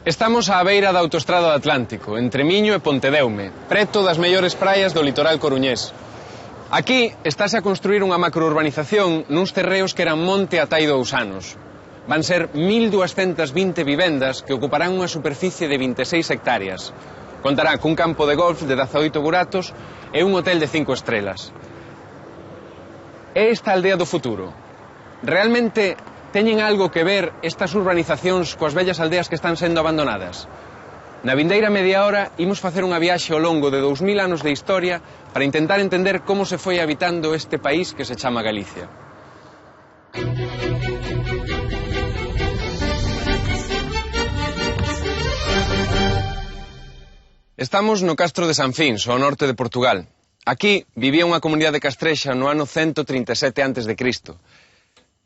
Estamos á beira da autoestrada do Atlántico, entre Miño e Pontedeume, preto das mellores praias do litoral coruñés. Aquí estáse a construir unha macrourbanización nuns terreos que eran monte atai 2 anos. Van ser 1220 vivendas que ocuparán unha superficie de 26 hectáreas. Contará cun campo de golf de 18 buratos e un hotel de 5 estrelas. É esta a aldea do futuro. Realmente teñen algo que ver estas urbanizacións coas vellas aldeas que están sendo abandonadas? Na vindeira media hora imos facer unha viaxe ao longo de 2000 anos de historia para intentar entender como se foi habitando este país que se chama Galicia. Estamos no Castro de Sanfins, ao norte de Portugal. Aquí vivía unha comunidade castrexa no ano 137 a.C.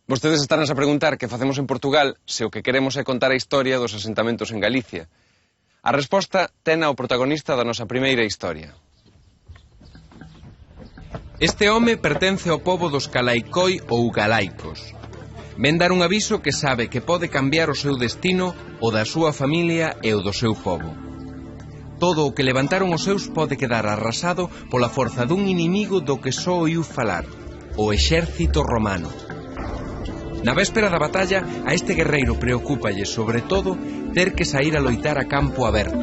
Vostedes estarán a preguntar que facemos en Portugal se o que queremos é contar a historia dos asentamentos en Galicia. A resposta tena o protagonista da nosa primeira historia. Este home pertence ao pobo dos Calaicoi ou Galaicos. Ven dar un aviso que sabe que pode cambiar o seu destino, o da súa familia e o do seu pobo. Todo o que levantaron os seus pode quedar arrasado pola forza dun inimigo do que só oiu falar, o exército romano. Na véspera da batalla, a este guerreiro preocúpalle, sobre todo, ter que sair a loitar a campo aberto.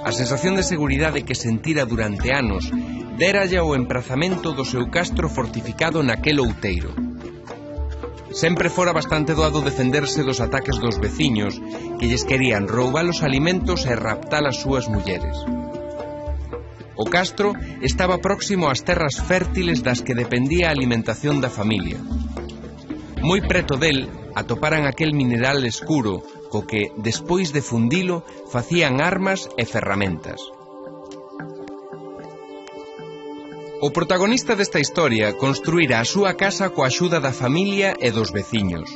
A sensación de seguridade que sentira durante anos déralle o emprazamento do seu castro fortificado naquel outeiro. Sempre fora bastante doado defenderse dos ataques dos veciños, que lles querían roubar os alimentos e raptar as súas mulleres. O castro estaba próximo ás terras fértiles das que dependía a alimentación da familia. Moi preto del atoparan aquel mineral escuro co que, despois de fundilo, facían armas e ferramentas. O protagonista desta historia construíra a súa casa coa axuda da familia e dos veciños.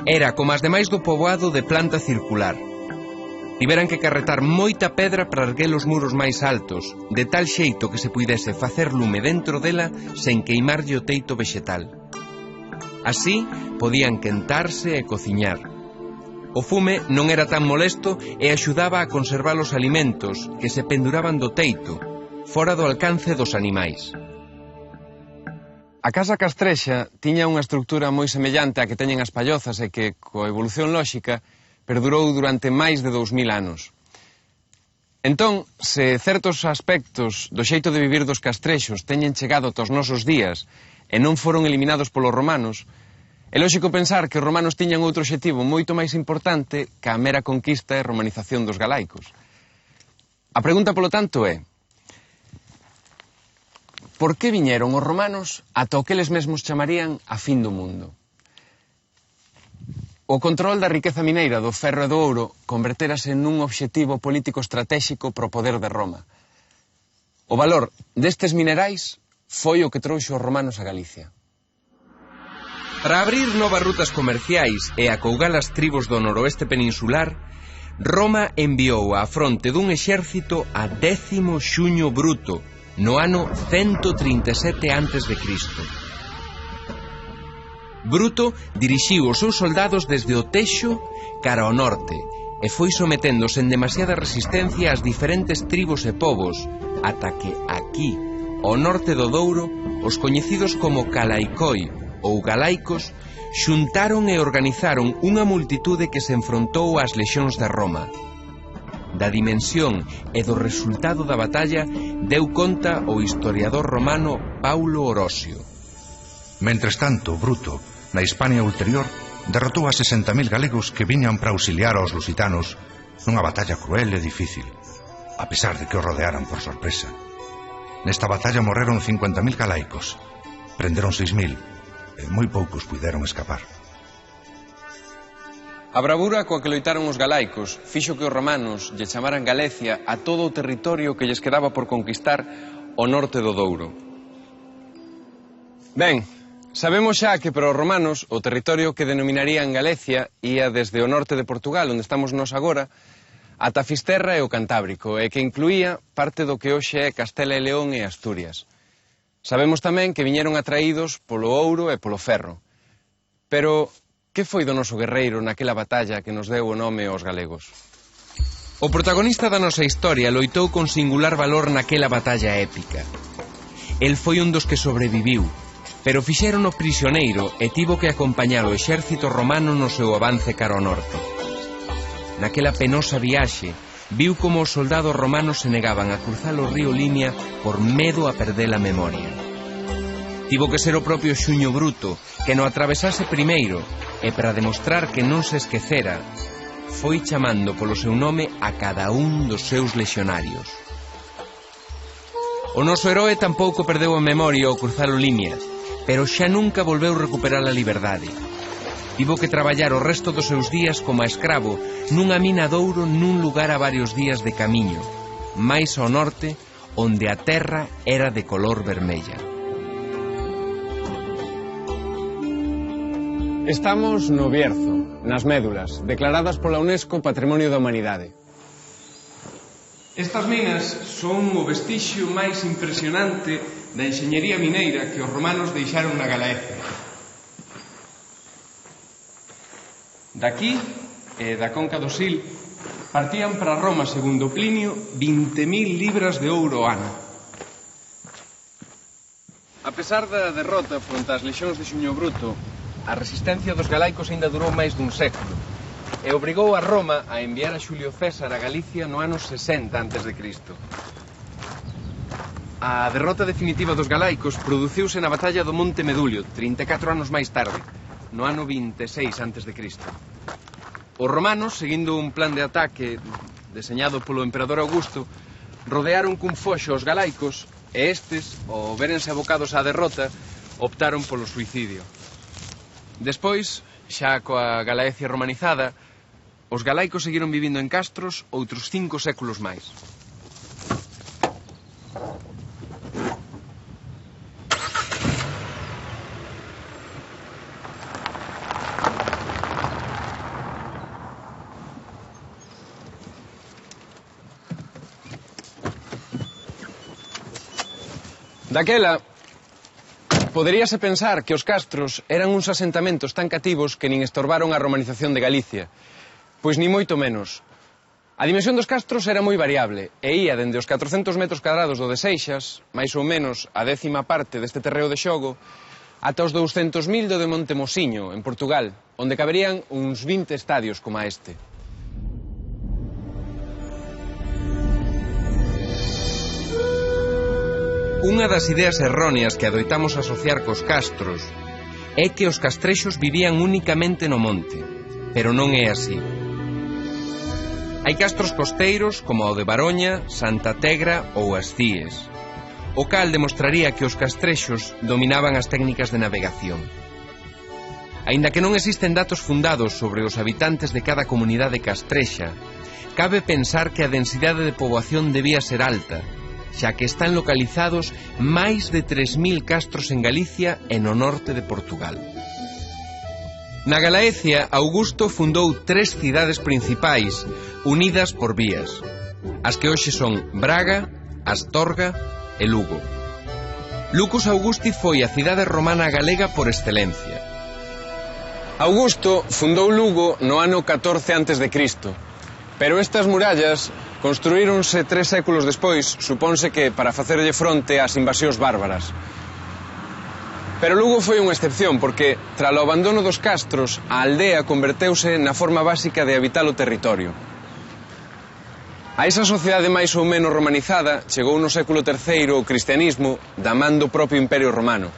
Era como as demais do poboado de planta circular. Tiveran que carretar moita pedra para erguer os muros máis altos, de tal xeito que se puidese facer lume dentro dela sen queimarlle o teito vexetal. Así podían quentarse e cociñar. O fume non era tan molesto e axudaba a conservar os alimentos que se penduraban do teito, fora do alcance dos animais. A casa castrexa tiña unha estructura moi semellante á que teñen as pallozas e que, coa evolución lóxica, perdurou durante máis de 2000 anos. Entón, se certos aspectos do xeito de vivir dos castrexos teñen chegado aos nosos días e non foron eliminados polos romanos, é lóxico pensar que os romanos tiñan outro obxectivo moito máis importante que a mera conquista e romanización dos galaicos. A pregunta, polo tanto, é: por que viñeron os romanos ata o que eles mesmos chamarían a fin do mundo? O control da riqueza mineira do ferro e do ouro converterase nun obxectivo político estratéxico pro poder de Roma. O valor destes minerais foi o que trouxo os romanos a Galicia. Para abrir novas rutas comerciais e acougar as tribos do noroeste peninsular, Roma enviou á fronte dun exército a 10º Xuño Bruto, no ano 137 a.C. Bruto dirixiu os seus soldados desde o Texo cara ao norte e foi sometendo sen demasiada resistencia as diferentes tribos e povos, ata que aquí, ao norte do Douro, os coñecidos como Calaicoi ou Galaicos xuntaron e organizaron unha multitude que se enfrontou ás lexións de Roma. Da dimensión e do resultado da batalla deu conta o historiador romano Paulo Orosio. Mentres tanto, Bruto, na Hispania ulterior, derrotou a 60.000 galegos que viñan para auxiliar aos lusitanos nunha batalla cruel e difícil, a pesar de que os rodearan por sorpresa. Nesta batalla morreron 50.000 galaicos, prenderon 6.000, e moi poucos puideron escapar. A bravura coa que loitaron os galaicos fixo que os romanos lle chamaran Galicia a todo o territorio que lles quedaba por conquistar ao norte do Douro. Ben, sabemos xa que para os romanos o territorio que denominarían Galicia ía desde o norte de Portugal, onde estamos nós agora, ata Fisterra e o Cantábrico, e que incluía parte do que hoxe é Castela e León e Asturias. Sabemos tamén que viñeron atraídos polo ouro e polo ferro. Pero Que foi do noso guerreiro naquela batalla que nos deu o nome aos galegos? O protagonista da nosa historia loitou con singular valor naquela batalla épica. El foi un dos que sobreviviu, pero fixérono prisioneiro e tivo que acompañar o exército romano no seu avance cara ao norte. Naquela penosa viaxe, viu como os soldados romanos se negaban a cruzar o río Limia por medo a perder a memoria. Tivo que ser o propio Xuño Bruto que no atravesase primeiro e para demostrar que non se esquecera, foi chamando polo seu nome a cada un dos seus lexionarios. O noso heroe tampouco perdeu a memoria ao cruzar o Limia, pero xa nunca volveu recuperar a liberdade. Tivo que traballar o resto dos seus días como a escravo nunha mina de ouro nun lugar a varios días de camiño, máis ao norte, onde a terra era de color vermella. Estamos no Bierzo, nas Médulas, declaradas pola UNESCO Patrimonio da Humanidade. Estas minas son o vestixio máis impresionante da enxeñería mineira que os romanos deixaron na Galaecia. Daqui, e da conca do Sil, partían para Roma, segundo Plinio, 20.000 libras de ouro ao ano. A pesar da derrota fronte ás lexións de Xuño Bruto, a resistencia dos galaicos aínda durou máis dun século e obrigou a Roma a enviar a Xulio César a Galicia no ano 60 a.C. A derrota definitiva dos galaicos produciuse na batalla do Monte Medulio, 34 anos máis tarde, no ano 26 a.C. Os romanos, seguindo un plan de ataque deseñado polo emperador Augusto, rodearon cun foxo os galaicos e estes, ao verense abocados á derrota, optaron polo suicidio. Despois, xa coa Galaecia romanizada, os galaicos seguiron vivindo en castros outros 5 séculos máis. Daquela, poderíase pensar que os castros eran uns asentamentos tan cativos que nin estorbaron a romanización de Galicia. Pois ni moito menos. A dimensión dos castros era moi variable e ía dende os 400 metros cadrados do de Seixas, máis ou menos a 10ª parte deste terreo de xogo, ata os 200.000 do de Montemosiño, en Portugal, onde caberían uns 20 estadios como este. Unha das ideas erróneas que adoitamos asociar cos castros é que os castrexos vivían únicamente no monte, pero non é así. Hai castros costeiros como o de Baroña, Santa Tegra ou as Cíes, o cal demostraría que os castrexos dominaban as técnicas de navegación. Aínda que non existen datos fundados sobre os habitantes de cada comunidade castrexa, cabe pensar que a densidade de poboación debía ser alta, xa que están localizados máis de 3.000 castros en Galicia e no norte de Portugal. Na Galaecia, Augusto fundou 3 cidades principais unidas por vías, as que hoxe son Braga, Astorga e Lugo. Lucus Augusti foi a cidade romana galega por excelencia. Augusto fundou Lugo no ano 14 a.C., pero estas murallas construíronse 3 séculos despois, supónse que para facerlle fronte ás invasións bárbaras. Pero Lugo foi unha excepción, porque, tras o abandono dos castros, a aldea converteuse na forma básica de habitar o territorio. A esa sociedade máis ou menos romanizada chegou no século III o cristianismo da man do propio Imperio Romano.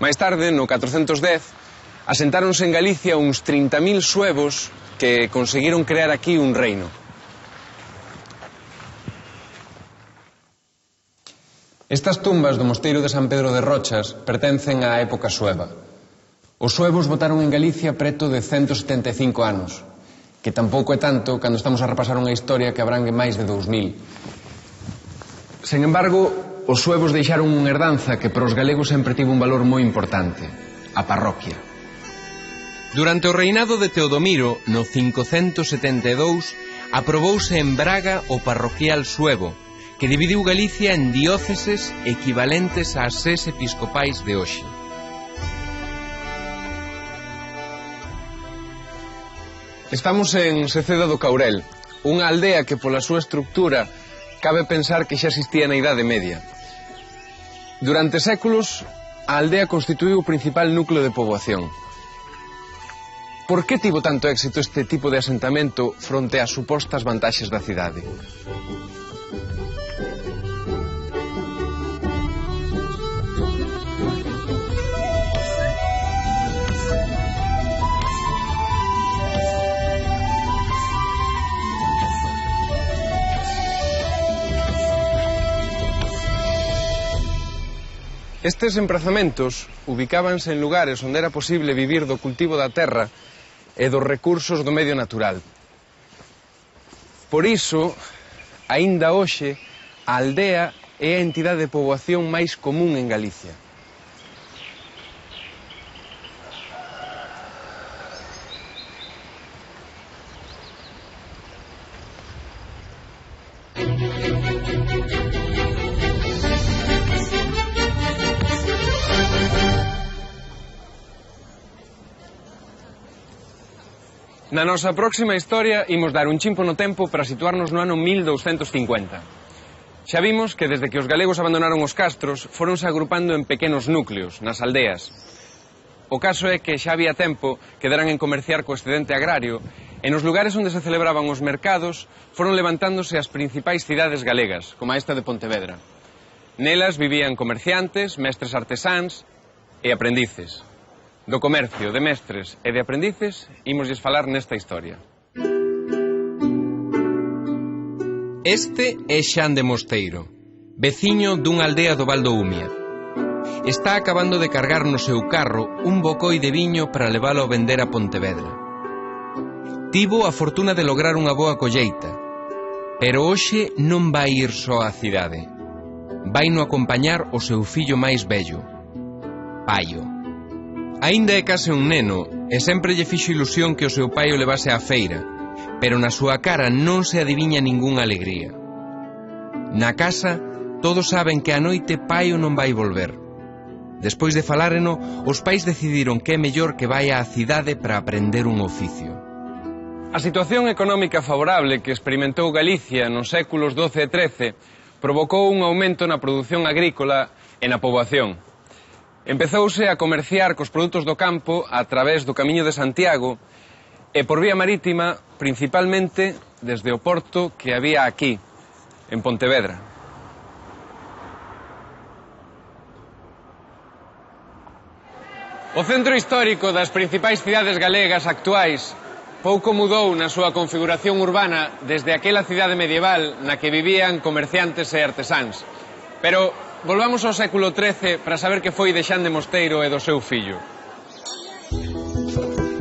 Máis tarde, no 410, asentáronse en Galicia uns 30.000 suevos que conseguiron crear aquí un reino. Estas tumbas do mosteiro de San Pedro de Rochas pertencen á época sueva. Os suevos botaron en Galicia preto de 175 anos, que tampouco é tanto cando estamos a repasar unha historia que abrangue máis de 2000. Sen embargo, os suevos deixaron unha herdanza que para os galegos sempre tivo un valor moi importante, a parroquia. Durante o reinado de Teodomiro, no 572, aprobouse en Braga o parroquial suevo, que dividiu Galicia en dióceses equivalentes ás 6 episcopais de hoxe. Estamos en Seceda do Caurel, unha aldea que pola súa estructura cabe pensar que xa existía na Idade Media. Durante séculos, a aldea constituíu o principal núcleo de poboación. Por que tivo tanto éxito este tipo de asentamento fronte ás supostas vantaxes da cidade? Estes emprazamentos ubicábanse en lugares onde era posible vivir do cultivo da terra e dos recursos do medio natural. Por iso, aínda hoxe, a aldea é a entidade de poboación máis común en Galicia. Na nosa próxima historia imos dar un chimpo no tempo para situarnos no ano 1250. Xa vimos que desde que os galegos abandonaron os castros foronse agrupando en pequenos núcleos, nas aldeas. O caso é que xa había tempo que deran en comerciar co excedente agrario e nos lugares onde se celebraban os mercados foron levantándose as principais cidades galegas, como esta de Pontevedra. Nelas vivían comerciantes, mestres artesáns e aprendices. Do comercio, de mestres e de aprendices, ímoslles falar nesta historia. Este é Xan de Mosteiro, veciño dunha aldea do Val do Umia. Está acabando de cargar no seu carro un bocoi de viño para leválo a vender a Pontevedra. Tivo a fortuna de lograr unha boa colleita, pero hoxe non vai ir só á cidade. Vaino acompañar o seu fillo máis vello, Paio. Aínda é case un neno e sempre lle fixo ilusión que o seu pai o levase á feira, pero na súa cara non se adiviña ningunha alegría. Na casa, todos saben que a noite Paio non vai volver. Despois de faláreno, os pais decidiron que é mellor que vai á cidade para aprender un oficio. A situación económica favorable que experimentou Galicia nos séculos XII e XIII provocou un aumento na produción agrícola e na poboación. Empezouse a comerciar cos produtos do campo a través do Camiño de Santiago e por vía marítima, principalmente desde o porto que había aquí, en Pontevedra. O centro histórico das principais cidades galegas actuais pouco mudou na súa configuración urbana desde aquela cidade medieval na que vivían comerciantes e artesáns. Pero volvamos ao século XIII para saber que foi de Xan de Mosteiro e do seu fillo.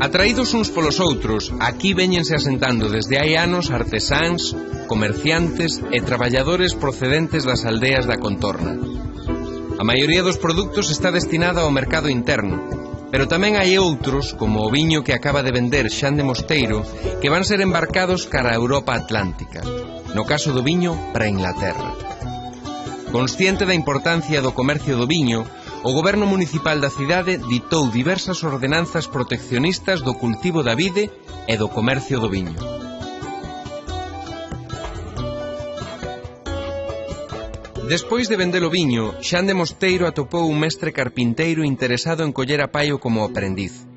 Atraídos uns polos outros, aquí véñense asentando desde hai anos artesáns, comerciantes e traballadores procedentes das aldeas da contorna. A maioría dos produtos está destinada ao mercado interno, pero tamén hai outros, como o viño que acaba de vender Xan de Mosteiro, que van ser embarcados cara a Europa Atlántica, no caso do viño para Inglaterra. Consciente da importancia do comercio do viño, o goberno municipal da cidade ditou diversas ordenanzas proteccionistas do cultivo da vide e do comercio do viño. Despois de vender o viño, Xan de Mosteiro atopou un mestre carpinteiro interesado en coller a Paio como aprendiz.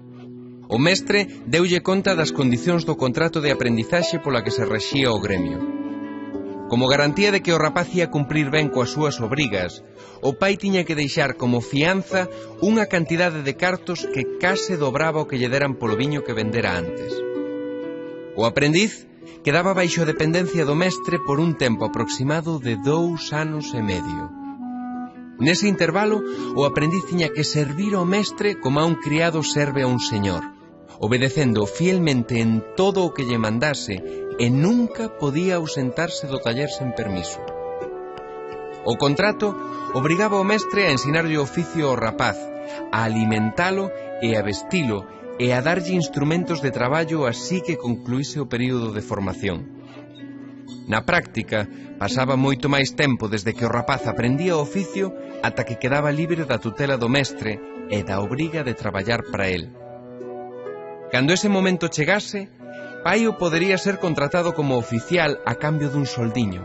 O mestre deulle conta das condicións do contrato de aprendizaxe pola que se rexía o gremio. Como garantía de que o rapaz ia cumprir ben coas súas obrigas, o pai tiña que deixar como fianza unha cantidade de cartos que case dobraba o que lle deran polo viño que vendera antes. O aprendiz quedaba baixo a dependencia do mestre por un tempo aproximado de 2 anos e medio. Nese intervalo, o aprendiz tiña que servir ao mestre como a un criado serve a un señor, obedecendo fielmente en todo o que lle mandase e nunca podía ausentarse do taller sen permiso. O contrato obrigaba o mestre a ensinarlle o oficio ao rapaz, a alimentalo e a vestilo e a darlle instrumentos de traballo así que concluíse o período de formación. Na práctica, pasaba moito máis tempo desde que o rapaz aprendía o oficio ata que quedaba libre da tutela do mestre e da obriga de traballar para el. Cando ese momento chegase, Paio podería ser contratado como oficial a cambio dun soldiño.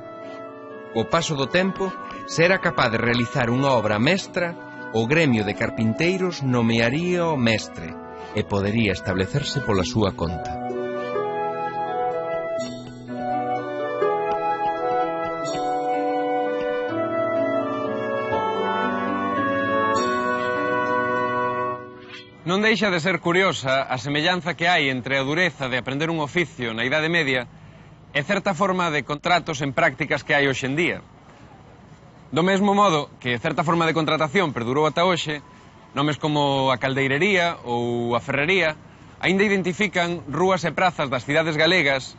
Co paso do tempo, se era capaz de realizar unha obra mestra, o gremio de carpinteiros nomearía o mestre e podería establecerse pola súa conta. Non deixa de ser curiosa a semellanza que hai entre a dureza de aprender un oficio na Idade Media e certa forma de contratos en prácticas que hai hoxe en día. Do mesmo modo que certa forma de contratación perdurou ata hoxe, nomes como a caldeirería ou a ferrería aínda identifican rúas e prazas das cidades galegas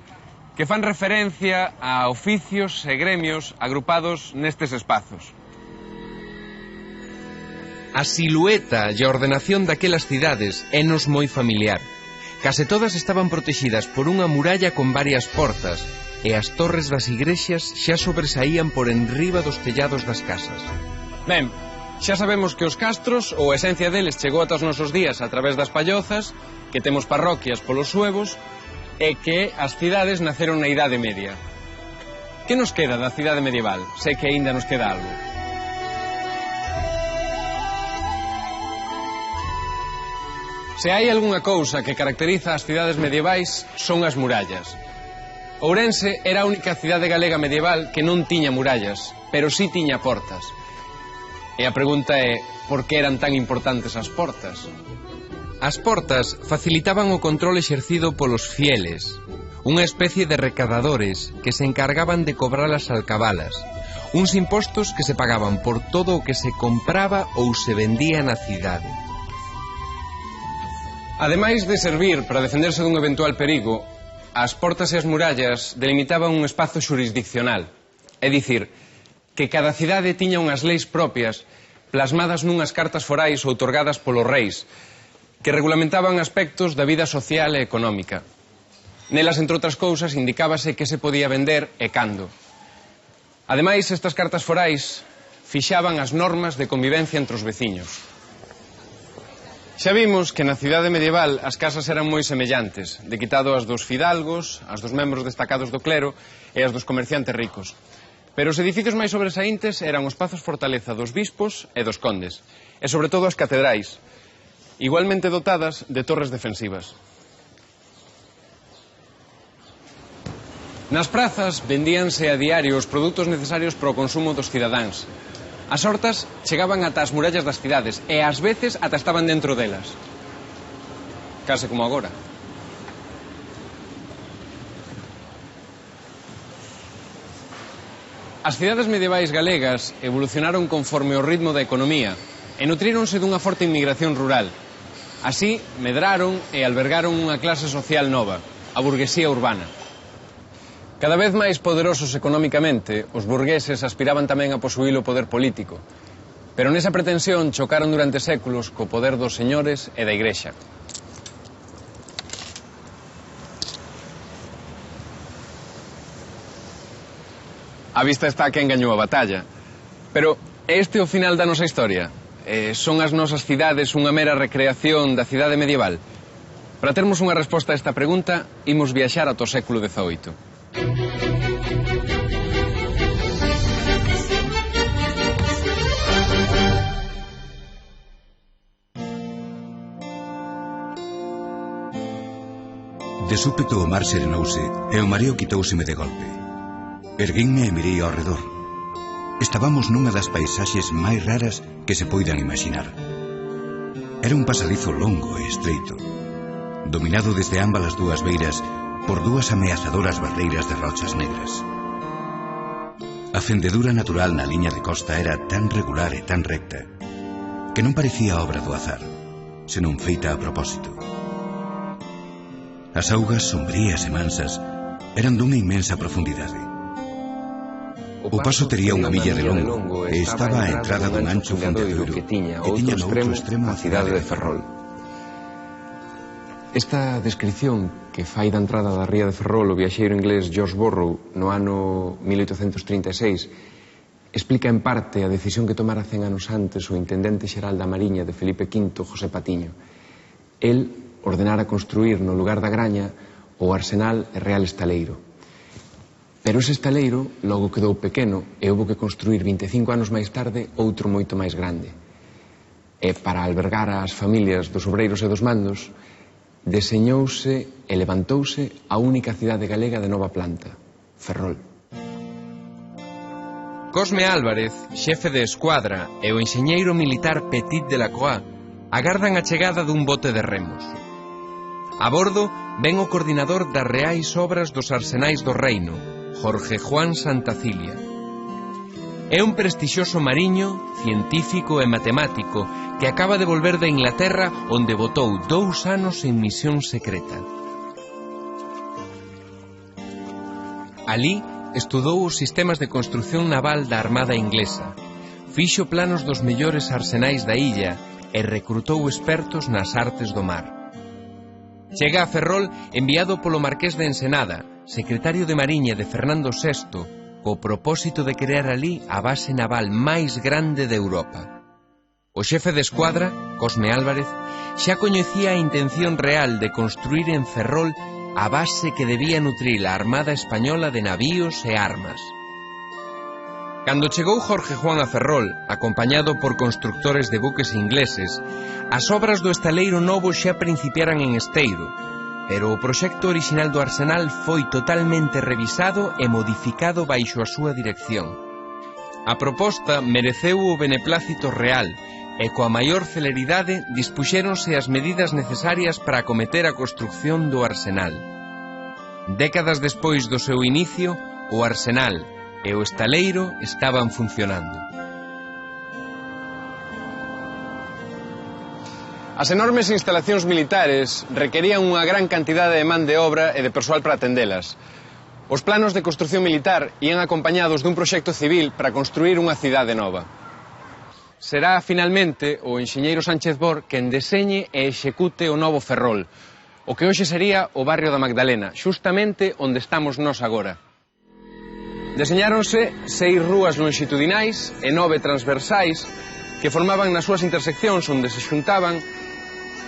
que fan referencia a oficios e gremios agrupados nestes espazos. A silueta e a ordenación daquelas cidades énos moi familiar. Case todas estaban protegidas por unha muralla con varias portas e as torres das igrexas xa sobresaían por enriba dos tellados das casas. Ben, xa sabemos que os castros ou a esencia deles chegou ata os nosos días a través das pallozas, que temos parroquias polos suevos e que as cidades naceron na Idade Media. Que nos queda da cidade medieval? Sei que aínda nos queda algo. Se hai algunha cousa que caracteriza as cidades medievais son as murallas. Ourense era a única cidade galega medieval que non tiña murallas, pero sí tiña portas. E a pregunta é, por que eran tan importantes as portas? As portas facilitaban o control exercido polos fieles, unha especie de recadadores que se encargaban de cobrar as alcabalas, uns impostos que se pagaban por todo o que se compraba ou se vendía na cidade. Ademais de servir para defenderse dun eventual perigo, as portas e as murallas delimitaban un espazo xurisdiccional. É dicir, que cada cidade tiña unhas leis propias plasmadas nunhas cartas forais outorgadas polos reis, que regulamentaban aspectos da vida social e económica. Nelas, entre outras cousas, indicábase que se podía vender e cando. Ademais, estas cartas forais fixaban as normas de convivencia entre os veciños. Xa vimos que na cidade medieval as casas eran moi semellantes, de quitado as dos fidalgos, as dos membros destacados do clero e as dos comerciantes ricos. Pero os edificios máis sobresaíntes eran os pazos fortaleza dos bispos e dos condes, e sobre todo as catedrais, igualmente dotadas de torres defensivas. Nas prazas vendíanse a diario os produtos necesarios para o consumo dos cidadáns. As hortas chegaban ata as murallas das cidades e ás veces ata estaban dentro delas. Case como agora. As cidades medievais galegas evolucionaron conforme o ritmo da economía e nutríronse dunha forte inmigración rural. Así, medraron e albergaron unha clase social nova, a burguesía urbana. Cada vez máis poderosos económicamente, os burgueses aspiraban tamén a posuír o poder político, pero nesa pretensión chocaron durante séculos co poder dos señores e da Igrexa. A vista está quen gañou a batalla, pero é este o final da nosa historia? Son as nosas cidades unha mera recreación da cidade medieval? Para termos unha resposta a esta pregunta, imos viaxar ata o século XVIII. De súpeto o mar serenouse e o mareo quitóuseme de golpe. Erguínme e mirei ao redor. Estábamos nunha das paisaxes máis raras que se poidan imaginar. Era un pasadizo longo e estreito, dominado desde ambas as dúas beiras por dúas ameazadoras barreiras de rochas negras. A fendedura natural na liña de costa era tan regular e tan recta que non parecía obra do azar, senón feita a propósito. As augas sombrías e mansas eran dunha inmensa profundidade. O paso tería unha milla de longo e estaba á entrada dun ancho fondeadoiro que tiña no outro extremo a cidade de Ferrol. Esta descripción que fai da entrada da ría de Ferrol o viaxeiro inglés George Borrow no ano 1836 explica en parte a decisión que tomara 100 anos antes o intendente xeral da Mariña de Felipe V, José Patiño. El ordenara construir no lugar da Graña o Arsenal e Real Estaleiro. Pero ese estaleiro logo quedou pequeno e houve que construir 25 anos máis tarde outro moito máis grande. E para albergar as familias dos obreiros e dos mandos, deseñouse e levantouse a única cidade galega de nova planta, Ferrol. Cosme Álvarez, xefe de escuadra, e o enxeñeiro militar Petit de la Croix agardan a chegada dun bote de remos. A bordo ven o coordinador das reais obras dos arsenais do reino, Jorge Juan Santacilia. É un prestixioso mariño, científico e matemático que acaba de volver de Inglaterra, onde botou 2 anos en misión secreta. Alí estudou os sistemas de construción naval da Armada Inglesa, fixo planos dos mellores arsenais da illa e recrutou expertos nas artes do mar. Chega a Ferrol enviado polo Marqués de Ensenada, secretario de Mariña de Fernando VI, co propósito de crear ali a base naval máis grande de Europa. O xefe de escuadra, Cosme Álvarez, xa coñecía a intención real de construir en Ferrol a base que debía nutrir a Armada Española de navíos e armas. Cando chegou Jorge Juan a Ferrol, acompañado por constructores de buques ingleses, as obras do estaleiro novo xa principiaran en Esteiro, pero o proxecto orixinal do arsenal foi totalmente revisado e modificado baixo a súa dirección. A proposta mereceu o beneplácito real e coa maior celeridade dispuxéronse as medidas necesarias para acometer a construcción do arsenal. Décadas despois do seu inicio, o arsenal e o estaleiro estaban funcionando. As enormes instalacións militares requerían unha gran cantidade de man de obra e de persoal para atendelas. Os planos de construción militar ían acompañados dun proxecto civil para construir unha cidade nova. Será, finalmente, o enxeñeiro Sánchez Bor quen deseñe e execute o novo Ferrol, o que hoxe sería o barrio da Magdalena, xustamente onde estamos nós agora. Deseñáronse 6 rúas longitudinais e 9 transversais que formaban nas súas interseccións onde se xuntaban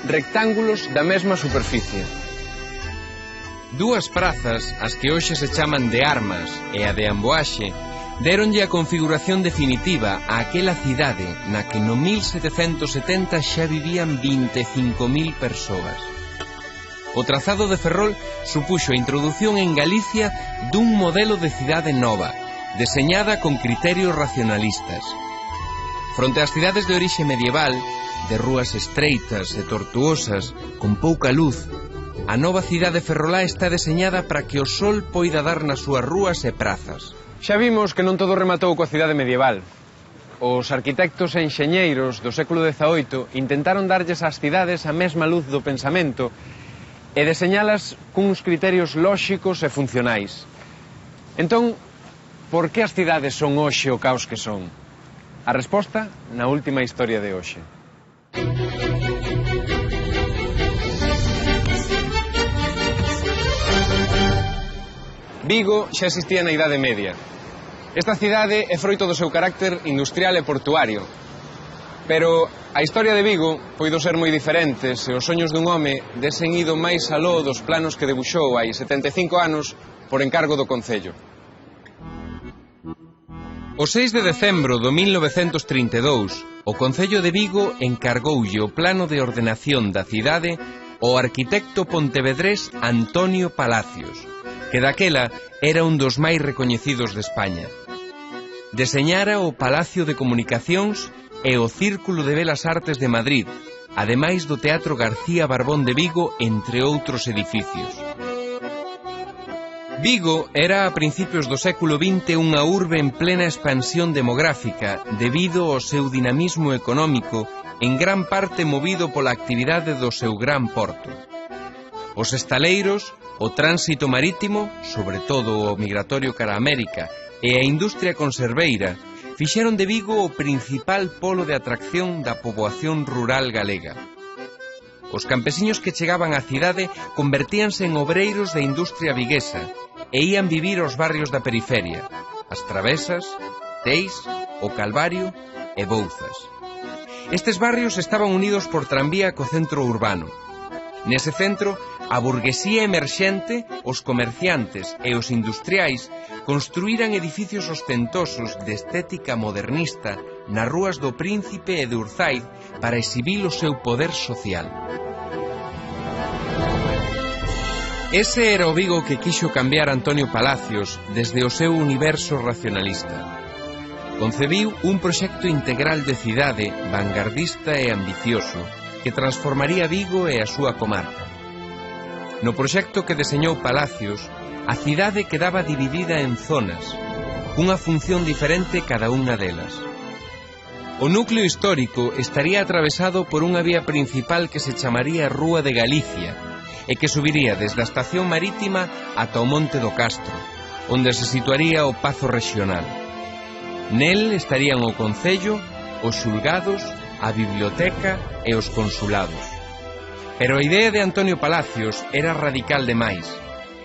rectángulos da mesma superficie. 2 prazas, as que hoxe se chaman de Armas e a de Amboaxe, déronlle a configuración definitiva a aquela cidade na que no 1770 xa vivían 25.000 persoas. O trazado de Ferrol supuxo a introdución en Galicia dun modelo de cidade nova, deseñada con criterios racionalistas. Fronte ás cidades de orixe medieval, de rúas estreitas e tortuosas, con pouca luz, a nova cidade ferrolá está deseñada para que o sol poida dar nas súas rúas e prazas. Xa vimos que non todo rematou coa cidade medieval. Os arquitectos e enxeñeiros do século XVIII intentaron darlles ás cidades a mesma luz do pensamento e deseñalas cuns criterios lóxicos e funcionais. Entón, por que as cidades son hoxe o caos que son? A resposta na última historia de hoxe. Vigo xa existía na Idade Media. Esta cidade é froito do seu carácter industrial e portuario. Pero a historia de Vigo poido ser moi diferente se os soños dun home desen ido máis aló dos planos que debuxou hai 75 anos por encargo do Concello. O 6 de decembro do 1932, o Concello de Vigo encargoulle o plano de ordenación da cidade ao arquitecto pontevedrés Antonio Palacios, que daquela era un dos máis recoñecidos de España. Deseñara o Palacio de Comunicacións e o Círculo de Belas Artes de Madrid, ademais do Teatro García Barbón de Vigo, entre outros edificios. Vigo era a principios do século XX unha urbe en plena expansión demográfica debido ao seu dinamismo económico, en gran parte movido pola actividade do seu gran porto. Os estaleiros, o tránsito marítimo, sobre todo o migratorio cara a América, e a industria conserveira, fixeron de Vigo o principal polo de atracción da poboación rural galega. Os campesiños que chegaban á cidade convertíanse en obreiros da industria viguesa e ían vivir aos barrios da periferia, as Travesas, Teis, o Calvario e Bouzas. Estes barrios estaban unidos por tranvía co centro urbano. Nese centro a burguesía emerxente, os comerciantes e os industriais construíran edificios ostentosos de estética modernista nas rúas do Príncipe e de Urzaiz para exhibir o seu poder social. Ese era o Vigo que quixo cambiar Antonio Palacios desde o seu universo racionalista. Concebiu un proxecto integral de cidade, vanguardista e ambicioso, que transformaría Vigo e a súa comarca. No proxecto que deseñou Palacios, a cidade quedaba dividida en zonas, cunha función diferente cada unha delas. O núcleo histórico estaría atravesado por unha vía principal que se chamaría Rúa de Galicia, e que subiría desde a estación marítima ata o Monte do Castro, onde se situaría o Pazo Regional. Nel estarían o Concello, os xulgados, a biblioteca e os consulados. Pero a idea de Antonio Palacios era radical demais.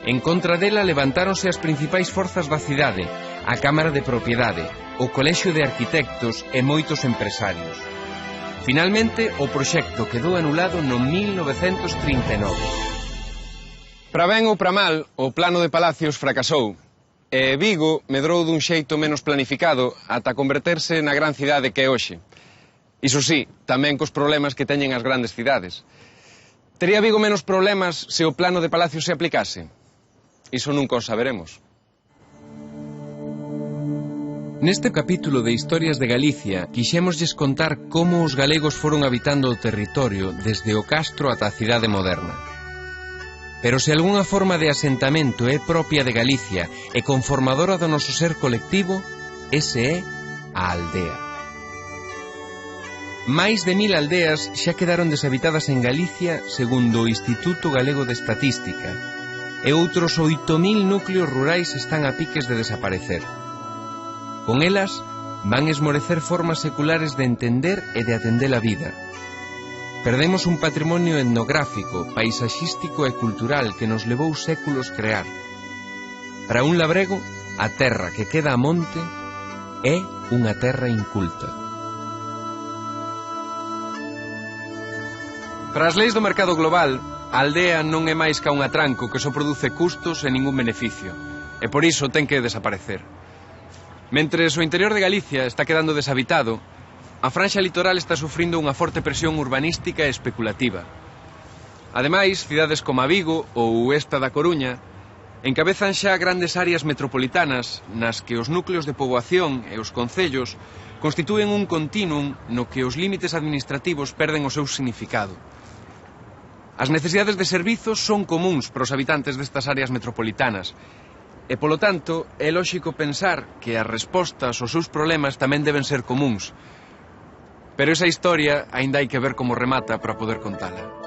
En contra dela levantáronse as principais forzas da cidade, a Cámara de Propiedade, o Colexio de Arquitectos e moitos empresarios. Finalmente, o proxecto quedou anulado no 1939. Para ben ou para mal, o plano de Palacios fracasou, e Vigo medrou dun xeito menos planificado ata converterse na gran cidade que é hoxe. Iso sí, tamén cos problemas que teñen as grandes cidades. Tería Vigo menos problemas se o plano de Palacios se aplicase? Iso nunca o saberemos. Neste capítulo de Historias de Galicia quixémoslles contar como os galegos foron habitando o territorio desde o castro ata a cidade moderna. Pero se algunha forma de asentamento é propia de Galicia e conformadora do noso ser colectivo, ese é a aldea. Máis de 1000 aldeas xa quedaron deshabitadas en Galicia segundo o Instituto Galego de Estatística, e outros 8000 núcleos rurais están a piques de desaparecer. Con elas van esmorecer formas seculares de entender e de atender a vida. Perdemos un patrimonio etnográfico, paisaxístico e cultural que nos levou séculos crear. Para un labrego, a terra que queda a monte é unha terra inculta. Para as leis do mercado global, a aldea non é máis ca un atranco que só produce custos e ningún beneficio, e por iso ten que desaparecer. Mentres o interior de Galicia está quedando deshabitado, a franxa litoral está sufrindo unha forte presión urbanística e especulativa. Ademais, cidades como a Vigo ou esta da Coruña encabezan xa grandes áreas metropolitanas nas que os núcleos de poboación e os concellos constitúen un continuum no que os límites administrativos perden o seu significado. As necesidades de servizos son comuns para os habitantes destas áreas metropolitanas, e, polo tanto, é lóxico pensar que as respostas aos seus problemas tamén deben ser comuns. Pero esa historia aínda hai que ver como remata para poder contala.